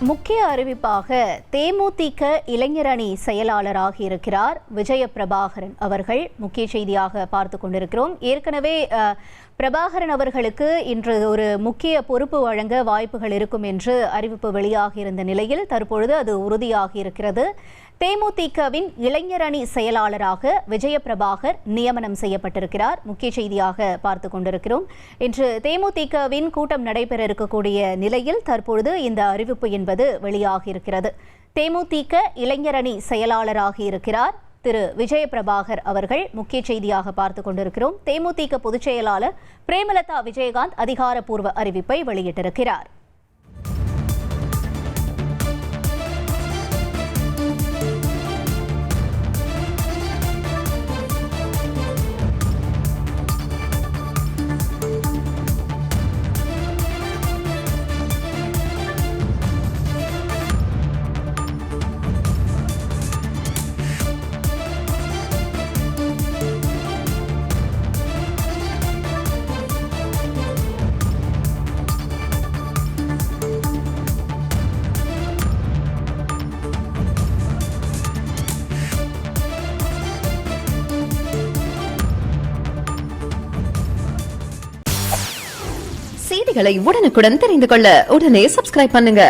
முக்கிய அறிவிப்பாக தேமுதிக இளைஞரணி செயலாளராக இருக்கிறார் விஜய பிரபாகரன் அவர்கள். முக்கிய செய்தியாக பார்த்து கொண்டிருக்கிறோம். ஏற்கனவே பிரபாகரன் அவர்களுக்கு இன்று ஒரு முக்கிய பொறுப்பு வழங்க வாய்ப்புகள் இருக்கும் என்று அறிவிப்பு வெளியாகி இருந்த நிலையில் தற்பொழுது அது உறுதியாகி இருக்கிறது. தேமுதிகவின் இளைஞரணி செயலாளராக விஜய பிரபாகர் நியமனம் செய்யப்பட்டிருக்கிறார். முக்கிய செய்தியாக பார்த்து கொண்டிருக்கிறோம். இன்று தேமுதிகவின் கூட்டம் நடைபெற இருக்கக்கூடிய நிலையில் தற்பொழுது இந்த அறிவிப்பு என்பது வெளியாகி இருக்கிறது. தேமுதிக இளைஞரணி செயலாளராக இருக்கிறார் திரு விஜய பிரபாகர் அவர்கள். முக்கிய செய்தியாக பார்த்து கொண்டிருக்கிறோம். தேமுதிக பொதுச் செயலாளர் பிரேமலதா விஜயகாந்த் அதிகாரப்பூர்வ அறிவிப்பை வெளியிட்டிருக்கிறார். செய்திகளை உடனுக்குடன் தெரிந்து கொள்ள உடனே சப்ஸ்கிரைப் பண்ணுங்க.